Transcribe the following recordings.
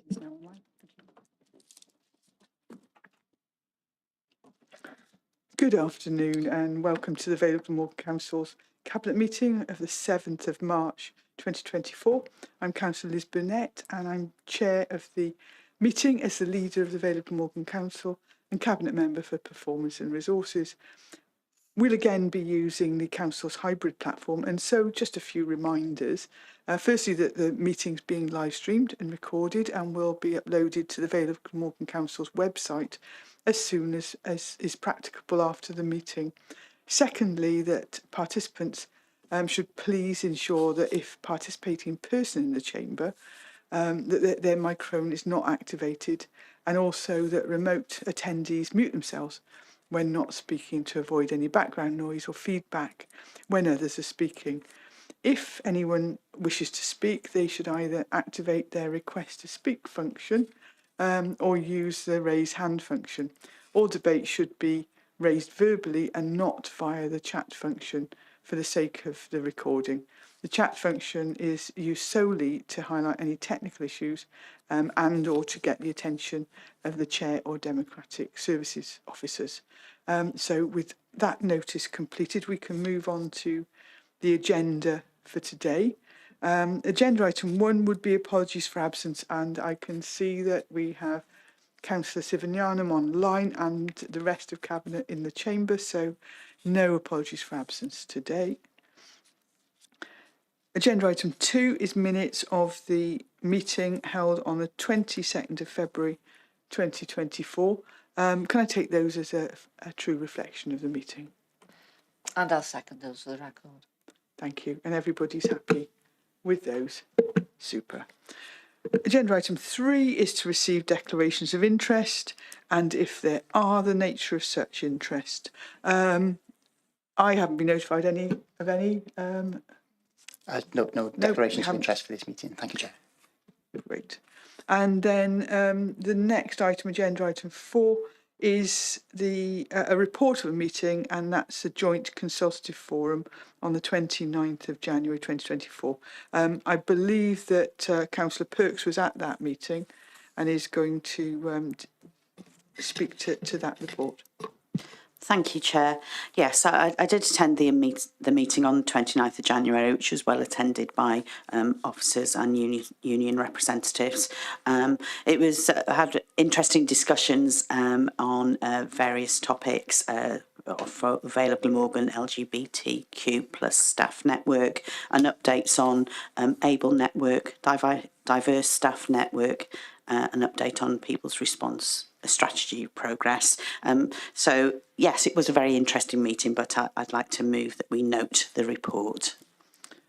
It's now online. Good afternoon and welcome to the Vale of Glamorgan Council's Cabinet meeting of the 7th of March 2024. I'm Councillor Liz Burnett and I'm Chair of the meeting as the leader of the Vale of Glamorgan Council and Cabinet Member for Performance and Resources. We'll again be using the Council's hybrid platform, and so just a few reminders. Firstly, that the meeting's being live streamed and recorded and will be uploaded to the Vale of Glamorgan Council's website as soon as is practicable after the meeting. Secondly, that participants should please ensure that if participating in person in the chamber, that their microphone is not activated, and also that remote attendees mute themselves when not speaking to avoid any background noise or feedback when others are speaking. If anyone wishes to speak, they should either activate their request to speak function or use the raise hand function. All debate should be raised verbally and not via the chat function for the sake of the recording. The chat function is used solely to highlight any technical issues and or to get the attention of the chair or democratic services officers. So with that notice completed, we can move on to the agenda for today. Agenda item 1 would be apologies for absence, and I can see that we have Councillor Sivanyanam online and the rest of Cabinet in the chamber, so no apologies for absence today. Agenda item 2 is minutes of the meeting held on the 22nd of February 2024. Can I take those as a true reflection of the meeting? And I'll second those for the record. Thank you. And everybody's happy with those? Super. Agenda item 3 is to receive declarations of interest, and if there are, the nature of such interest. I haven't been notified of any. No declarations of interest for this meeting. Thank you, Chair. Great. And then the next item, agenda item 4, is a report of a meeting, and that's a joint consultative forum on the 29th of January 2024. I believe that Councillor Perks was at that meeting and is going to speak to that report. Thank you, Chair. Yes, I did attend the meeting on the 29th of January, which was well attended by officers and union representatives. It was had interesting discussions on various topics for Vale of Glamorgan LGBTQ plus staff network, and updates on Able Network, diverse staff network, an update on people's response strategy progress. So yes, it was a very interesting meeting, but I'd like to move that we note the report.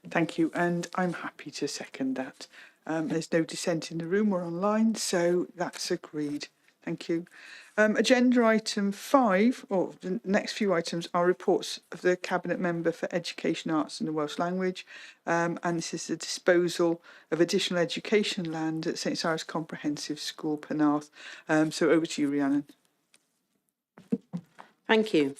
Thank you, and I'm happy to second that. There's no dissent in the room or online, so that's agreed. Thank you. Agenda item 5, or the next few items, are reports of the Cabinet Member for Education, Arts and the Welsh Language, and this is the disposal of additional education land at St Cyrus Comprehensive School, Penarth. So over to you, Rhiannon. Thank you.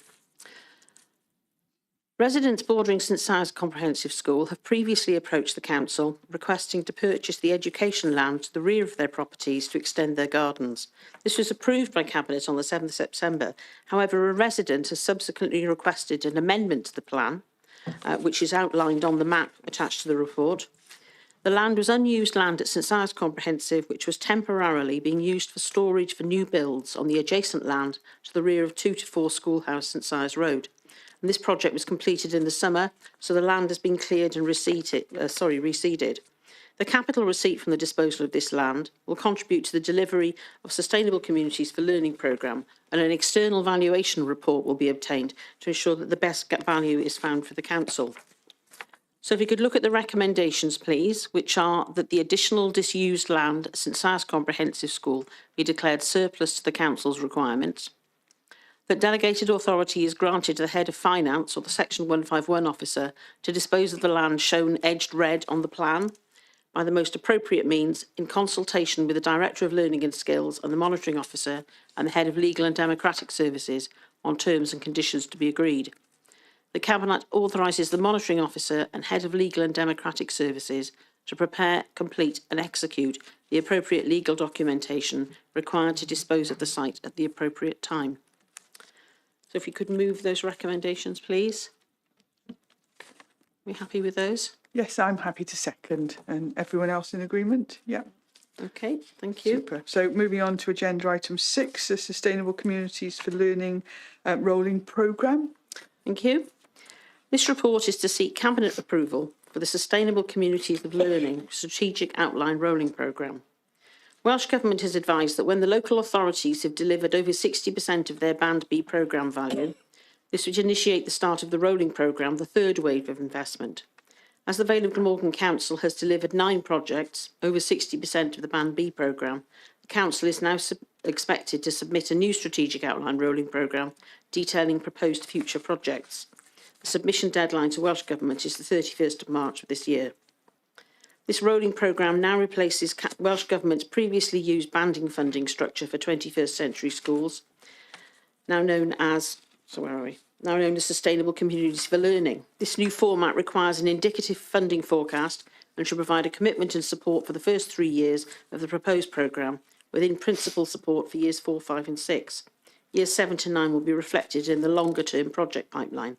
Residents bordering St Cyrus Comprehensive School have previously approached the council requesting to purchase the education land to the rear of their properties to extend their gardens. This was approved by Cabinet on the 7th of September. However, a resident has subsequently requested an amendment to the plan, which is outlined on the map attached to the report. The land was unused land at St Cyrus Comprehensive, which was temporarily being used for storage for new builds on the adjacent land to the rear of 2 to 4 Schoolhouse St Cyrus Road. And this project was completed in the summer, so the land has been cleared and reseeded. The capital receipt from the disposal of this land will contribute to the delivery of Sustainable Communities for Learning programme, and an external valuation report will be obtained to ensure that the best value is found for the council. So if you could look at the recommendations, please, which are that the additional disused land at St Cyrus Comprehensive School be declared surplus to the council's requirements, that delegated authority is granted to the head of finance or the Section 151 officer to dispose of the land shown edged red on the plan by the most appropriate means in consultation with the Director of Learning and Skills and the monitoring officer and the head of Legal and Democratic Services on terms and conditions to be agreed. The Cabinet authorises the monitoring officer and head of Legal and Democratic Services to prepare, complete and execute the appropriate legal documentation required to dispose of the site at the appropriate time. So if you could move those recommendations, please. We happy with those? Yes, I'm happy to second. And everyone else in agreement? Yeah. Okay, thank you. Super. So moving on to agenda item 6, the Sustainable Communities for Learning rolling programme. Thank you. This report is to seek Cabinet approval for the Sustainable Communities of Learning Strategic Outline Rolling Programme. Welsh Government has advised that when the local authorities have delivered over 60% of their Band B programme value, this would initiate the start of the rolling programme, the third wave of investment. As the Vale of Glamorgan Council has delivered 9 projects, over 60% of the Band B programme, the Council is now expected to submit a new strategic outline rolling programme detailing proposed future projects. The submission deadline to Welsh Government is the 31st of March of this year. This rolling programme now replaces Welsh Government's previously used banding funding structure for 21st century schools, now known as Sustainable Communities for Learning. This new format requires an indicative funding forecast and should provide a commitment and support for the first 3 years of the proposed programme, within principal support for years 4, 5 and 6. Years 7 to 9 will be reflected in the longer-term project pipeline.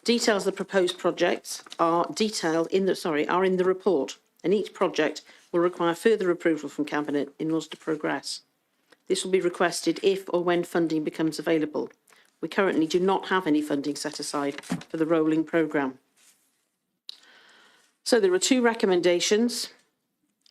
Details of the proposed projects are in the report, and each project will require further approval from Cabinet in order to progress. This will be requested if or when funding becomes available. We currently do not have any funding set aside for the rolling programme. So there are 2 recommendations.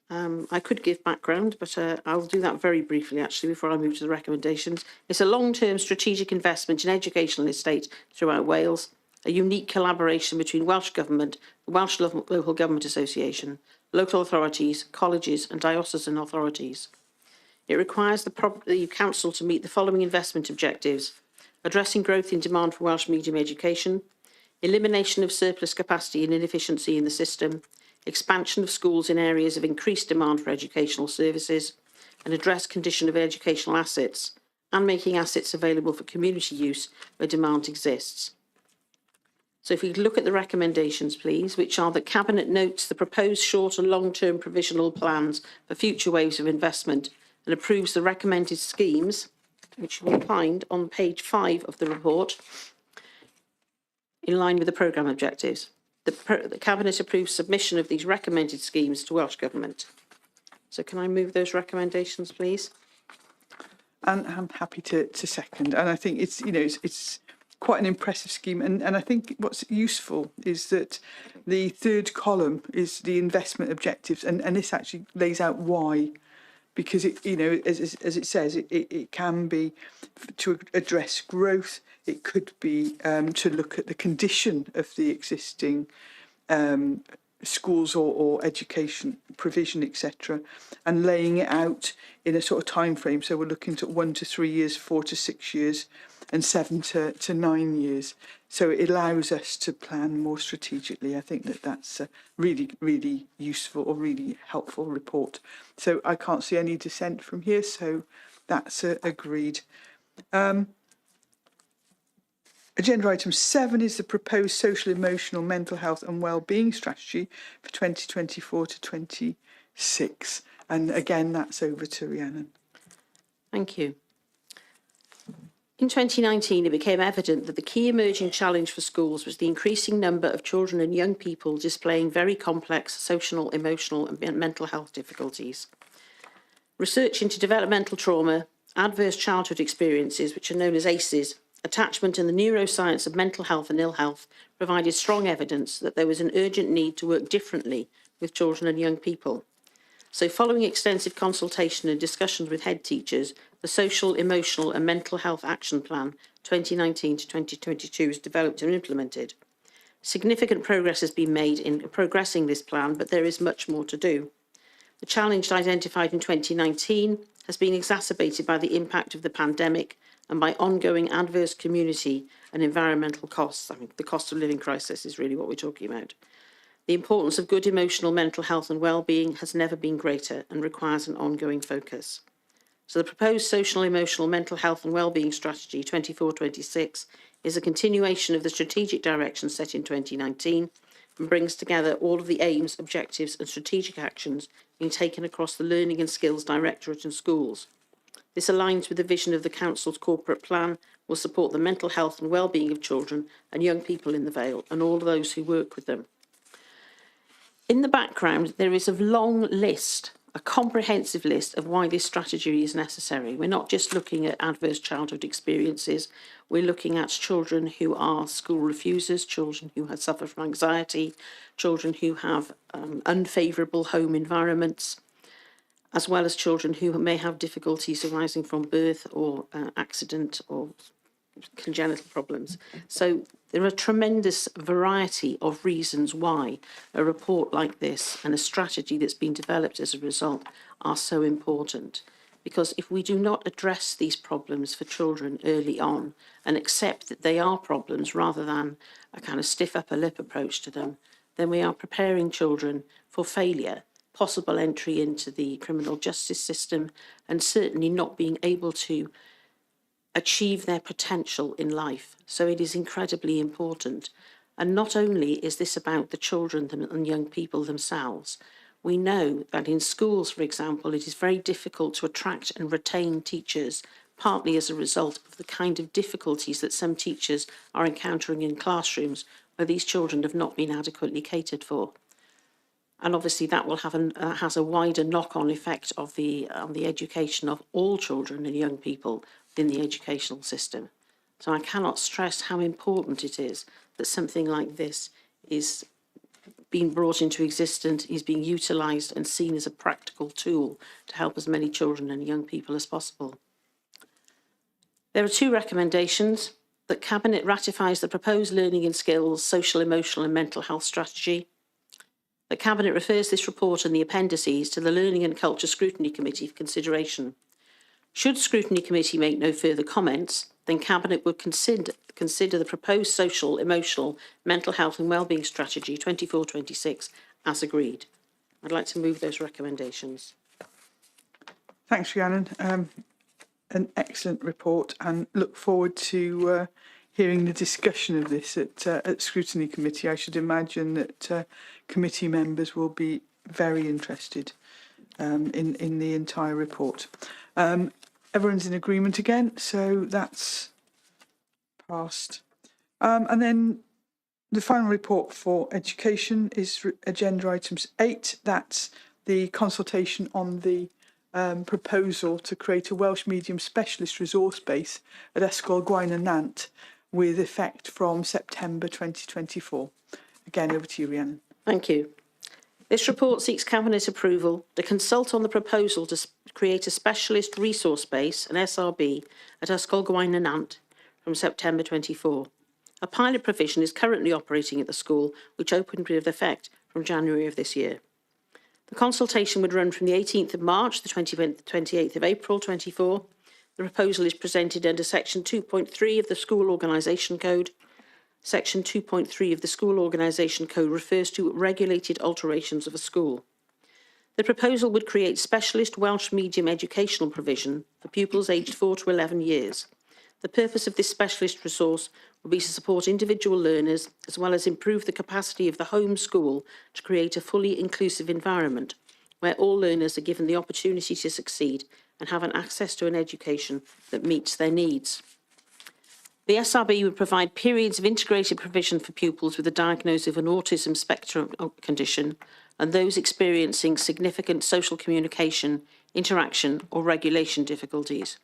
I could give background, but I'll do that very briefly, actually, before I move to the recommendations. It's a long-term strategic investment in educational estate throughout Wales, a unique collaboration between Welsh Government, the Welsh Local Government Association, local authorities, colleges and diocesan authorities. It requires the Council to meet the following investment objectives: addressing growth in demand for Welsh medium education, elimination of surplus capacity and inefficiency in the system, expansion of schools in areas of increased demand for educational services, and address condition of educational assets, and making assets available for community use where demand exists. So if we look at the recommendations, please, which are that Cabinet notes the proposed short and long-term provisional plans for future waves of investment and approves the recommended schemes, which you will find on page 5 of the report, in line with the programme objectives. The Cabinet approves submission of these recommended schemes to Welsh Government. So can I move those recommendations, please? And I'm happy to second. And I think it's quite an impressive scheme. And I think what's useful is that the third column is the investment objectives. And this actually lays out why. Because it, as it says, it can be to address growth. It could be to look at the condition of the existing schools or education provision, etc., and laying it out in a sort of time frame. So we're looking at 1 to 3 years, 4 to 6 years, and 7 to 9 years. So it allows us to plan more strategically. I think that's a really, really useful or really helpful report. So I can't see any dissent from here, so that's agreed. Agenda item 7 is the proposed social, emotional, mental health and wellbeing strategy for 2024 to 26. And again, that's over to Rhiannon. Thank you. In 2019, it became evident that the key emerging challenge for schools was the increasing number of children and young people displaying very complex social, emotional and mental health difficulties. Research into developmental trauma, adverse childhood experiences, which are known as ACEs, attachment and the neuroscience of mental health and ill health provided strong evidence that there was an urgent need to work differently with children and young people. So following extensive consultation and discussions with head teachers, the Social, Emotional and Mental Health Action Plan 2019 to 2022 was developed and implemented. Significant progress has been made in progressing this plan, but there is much more to do. The challenge identified in 2019 has been exacerbated by the impact of the pandemic and by ongoing adverse community and environmental costs. I mean, the cost of living crisis is really what we're talking about. The importance of good emotional, mental health and well-being has never been greater and requires an ongoing focus. So the proposed social, emotional, mental health and wellbeing strategy 24-26 is a continuation of the strategic direction set in 2019 and brings together all of the aims, objectives and strategic actions being taken across the Learning and Skills Directorate and schools. This aligns with the vision of the Council's corporate plan, will support the mental health and well-being of children and young people in the Vale and all of those who work with them. In the background, there is a long list, a comprehensive list of why this strategy is necessary. We're not just looking at adverse childhood experiences, we're looking at children who are school refusers, children who have suffered from anxiety, children who have unfavourable home environments, as well as children who may have difficulties arising from birth or accident or congenital problems. So there are a tremendous variety of reasons why a report like this and a strategy that's been developed as a result are so important. Because if we do not address these problems for children early on and accept that they are problems rather than a kind of stiff upper lip approach to them, then we are preparing children for failure, possible entry into the criminal justice system, and certainly not being able to achieve their potential in life. So it is incredibly important. And not only is this about the children and young people themselves, we know that in schools, for example, it is very difficult to attract and retain teachers, partly as a result of the kind of difficulties that some teachers are encountering in classrooms where these children have not been adequately catered for. And obviously that will have has a wider knock-on effect of on the education of all children and young people in the educational system. So I cannot stress how important it is that something like this is being brought into existence, is being utilised and seen as a practical tool to help as many children and young people as possible. There are two recommendations: that Cabinet ratifies the proposed Learning and Skills, Social, Emotional and Mental Health Strategy, that Cabinet refers this report and the appendices to the Learning and Culture Scrutiny Committee for consideration. Should Scrutiny Committee make no further comments, then Cabinet would consider the proposed Social, Emotional, Mental Health and Wellbeing Strategy 24-26 as agreed. I'd like to move those recommendations. Thanks, Rhiannon. An excellent report, and look forward to hearing the discussion of this at Scrutiny Committee. I should imagine that committee members will be very interested in the entire report. Everyone's in agreement again, so that's passed. And then the final report for education is agenda items 8. That's the consultation on the proposal to create a Welsh medium specialist resource base at Ysgol Gwaun y Nant with effect from September 2024. Again, over to you, Rhiannon. Thank you. This report seeks Cabinet approval to consult on the proposal to create a specialist resource base, an SRB, at Ysgol Gwaun y Nant from September 24. A pilot provision is currently operating at the school, which opened with effect from January of this year. The consultation would run from the 18th of March to the 28th of April 24. The proposal is presented under Section 2.3 of the School Organisation Code. Section 2.3 of the School Organisation Code refers to regulated alterations of a school. The proposal would create specialist Welsh medium educational provision for pupils aged 4 to 11 years. The purpose of this specialist resource will be to support individual learners as well as improve the capacity of the home school to create a fully inclusive environment where all learners are given the opportunity to succeed and have an access to an education that meets their needs. The SRB would provide periods of integrated provision for pupils with a diagnosis of an autism spectrum condition and those experiencing significant social communication, interaction or regulation difficulties.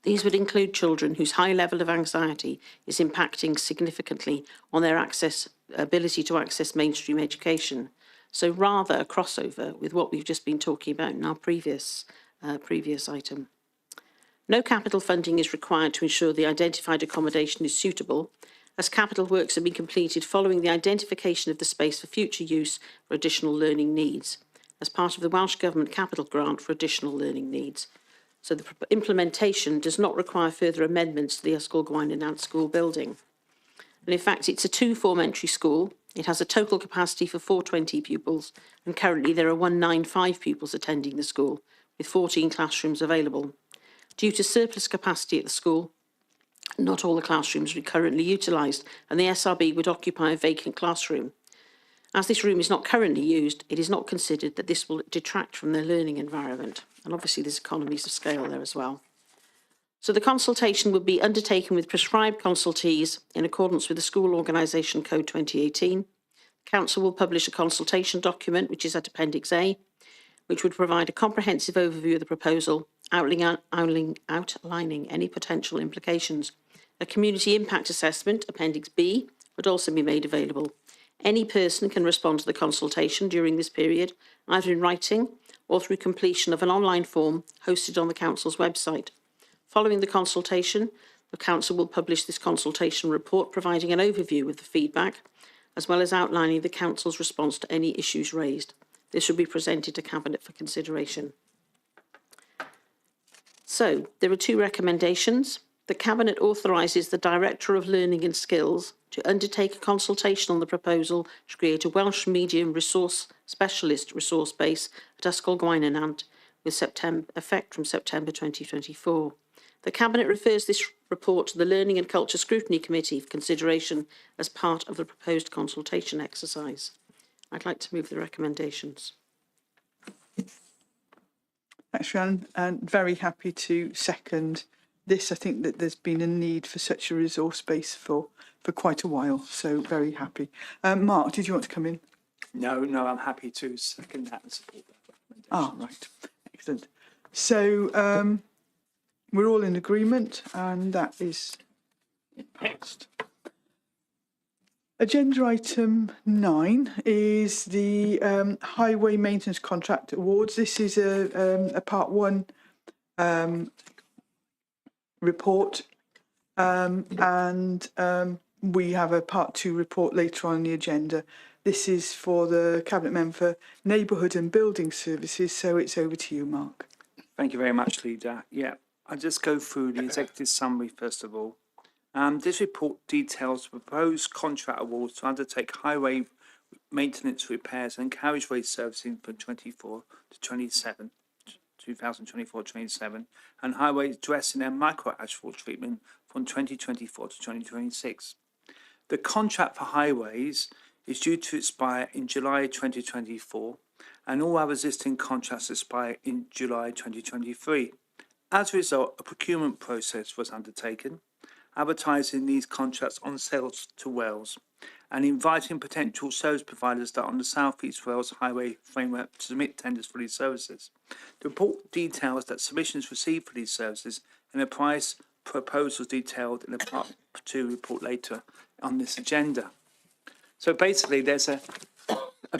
These would include children whose high level of anxiety is impacting significantly on their ability to access mainstream education. So rather a crossover with what we've just been talking about in our previous item. No capital funding is required to ensure the identified accommodation is suitable, as capital works have been completed following the identification of the space for future use for additional learning needs, as part of the Welsh Government Capital Grant for additional learning needs. So the implementation does not require further amendments to the Ysgol Gwaun y Nant school building. And in fact, it's a 2-form entry school. It has a total capacity for 420 pupils, and currently there are 195 pupils attending the school, with 14 classrooms available. Due to surplus capacity at the school, not all the classrooms are currently utilised, and the SRB would occupy a vacant classroom. As this room is not currently used, it is not considered that this will detract from their learning environment. And obviously there's economies of scale there as well. So the consultation would be undertaken with prescribed consultees in accordance with the School Organisation Code 2018. Council will publish a consultation document, which is at Appendix A, which would provide a comprehensive overview of the proposal, outlining any potential implications. A community impact assessment, Appendix B, would also be made available. Any person can respond to the consultation during this period, either in writing or through completion of an online form hosted on the Council's website. Following the consultation, the Council will publish this consultation report providing an overview of the feedback, as well as outlining the Council's response to any issues raised. This will be presented to Cabinet for consideration. So, there are two recommendations. The Cabinet authorises the Director of Learning and Skills to undertake a consultation on the proposal to create a Welsh Medium Resource Specialist resource base at Ysgol Gwaun with effect from September 2024. The Cabinet refers this report to the Learning and Culture Scrutiny Committee for consideration as part of the proposed consultation exercise. I'd like to move the recommendations. Thanks, Rhiannon, and very happy to second this. I think that there's been a need for such a resource base for quite a while, so very happy. Mark, did you want to come in? No, I'm happy to second that and support that recommendation. Ah, right. Excellent. So we're all in agreement, and that is passed. Agenda item 9 is the Highway Maintenance Contract Awards. This is a Part 1 report, and we have a Part 2 report later on in the agenda. This is for the Cabinet Member for Neighbourhood and Building Services, so it's over to you, Mark. Thank you very much, Leader. Yeah, I'll just go through the executive summary first of all. This report details the proposed contract awards to undertake highway maintenance, repairs and carriageway servicing from 2024-27, and highway dressing and micro asphalt treatment from 2024 to 2026. The contract for highways is due to expire in July 2024, and all our existing contracts expire in July 2023. As a result, a procurement process was undertaken, advertising these contracts on sales to Wales and inviting potential service providers that are on the South East Wales Highway framework to submit tenders for these services. The report details that submissions received for these services and the price proposals detailed in the Part 2 report later on this agenda. So basically there's a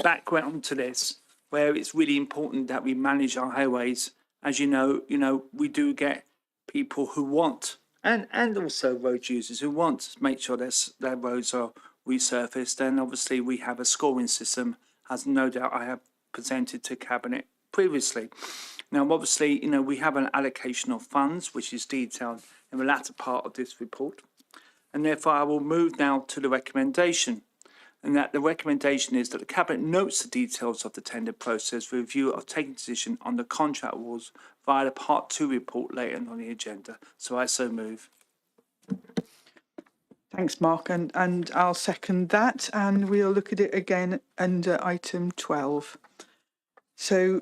background to this where it's really important that we manage our highways. As you know, we do get people who want and also road users who want to make sure their roads are resurfaced, and obviously we have a scoring system, as no doubt I have presented to Cabinet previously. Now obviously, we have an allocation of funds which is detailed in the latter part of this report, and therefore I will move now to the recommendation, and that the recommendation is that the Cabinet notes the details of the tender process for review of taking decision on the contract awards via the Part 2 report later on the agenda. So I so move. Thanks, Mark, and I'll second that, and we'll look at it again under item 12. So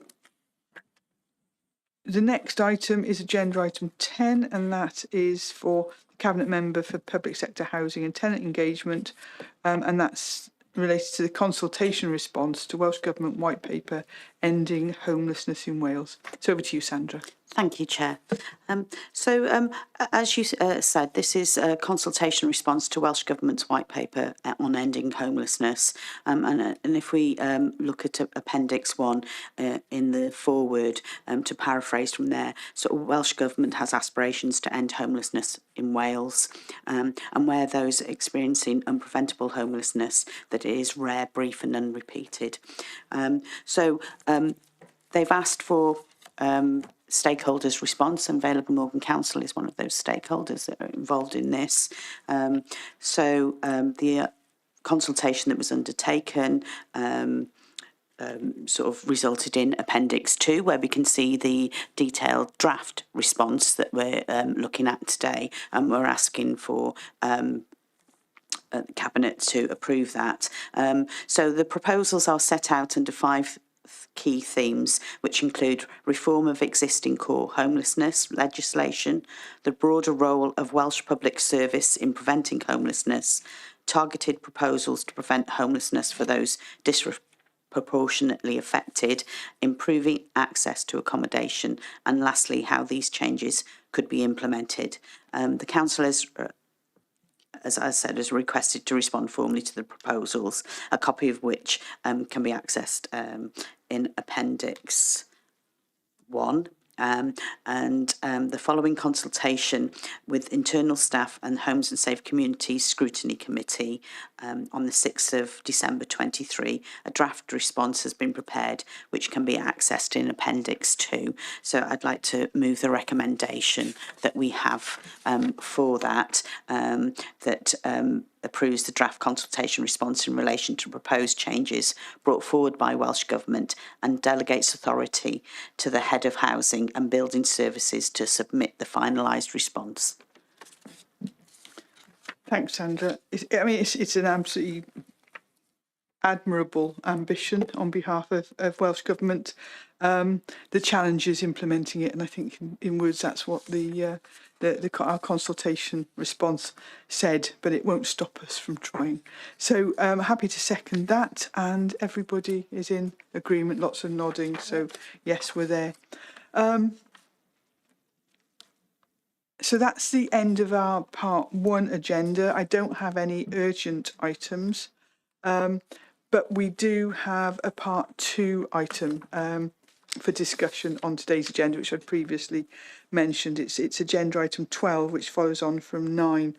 the next item is agenda item 10, and that is for the Cabinet Member for Public Sector Housing and Tenant Engagement, and that's related to the consultation response to Welsh Government White Paper Ending Homelessness in Wales. So over to you, Sandra. Thank you, Chair. As you said, this is a consultation response to Welsh Government's white paper on ending homelessness. And if we look at Appendix 1 in the foreword, to paraphrase from there, so Welsh Government has aspirations to end homelessness in Wales, and where those experiencing unpreventable homelessness, that it is rare, brief and unrepeated. They've asked for stakeholders' response, and Vale-of-the Morgan Council is one of those stakeholders that are involved in this. The consultation that was undertaken sort of resulted in Appendix 2, where we can see the detailed draft response that we're looking at today, and we're asking for Cabinet to approve that. So the proposals are set out under 5 key themes, which include reform of existing core homelessness legislation, the broader role of Welsh Public Service in preventing homelessness, targeted proposals to prevent homelessness for those disproportionately affected, improving access to accommodation, and lastly, how these changes could be implemented. The Council has, as I said, has requested to respond formally to the proposals, a copy of which can be accessed in Appendix 1. The following consultation with internal staff and Homes and Safe Communities Scrutiny Committee on the 6th of December 23, a draft response has been prepared which can be accessed in Appendix 2. So I'd like to move the recommendation that we have for that, approves the draft consultation response in relation to proposed changes brought forward by Welsh Government and delegates authority to the Head of Housing and Building Services to submit the finalised response. Thanks, Sandra. It's an absolutely admirable ambition on behalf of Welsh Government. The challenge is implementing it, and I think in words that's what our consultation response said, but it won't stop us from trying. So I'm happy to second that, and everybody is in agreement, lots of nodding, so yes, we're there. So that's the end of our part 1 agenda. I don't have any urgent items, but we do have a part 2 item for discussion on today's agenda, which I'd previously mentioned. It's agenda item 12, which follows on from 9.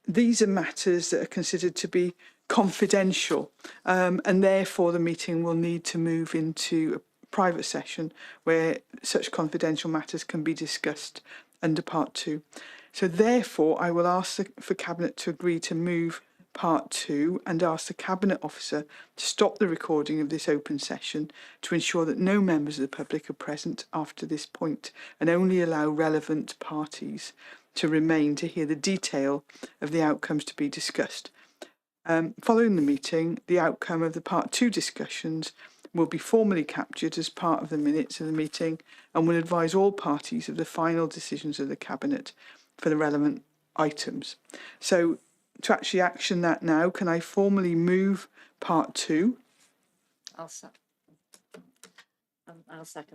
These are matters that are considered to be confidential, and therefore the meeting will need to move into a private session where such confidential matters can be discussed under part 2. So therefore I will ask for Cabinet to agree to move part 2 and ask the Cabinet Officer to stop the recording of this open session to ensure that no members of the public are present after this point, and only allow relevant parties to remain to hear the detail of the outcomes to be discussed. Following the meeting, the outcome of the part 2 discussions will be formally captured as part of the minutes of the meeting and will advise all parties of the final decisions of the Cabinet for the relevant items. So to actually action that now, can I formally move part 2? I'll second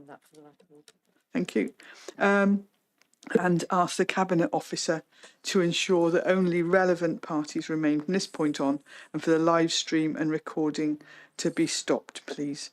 that for the record. Thank you. And ask the Cabinet Officer to ensure that only relevant parties remain from this point on, and for the live stream and recording to be stopped, please.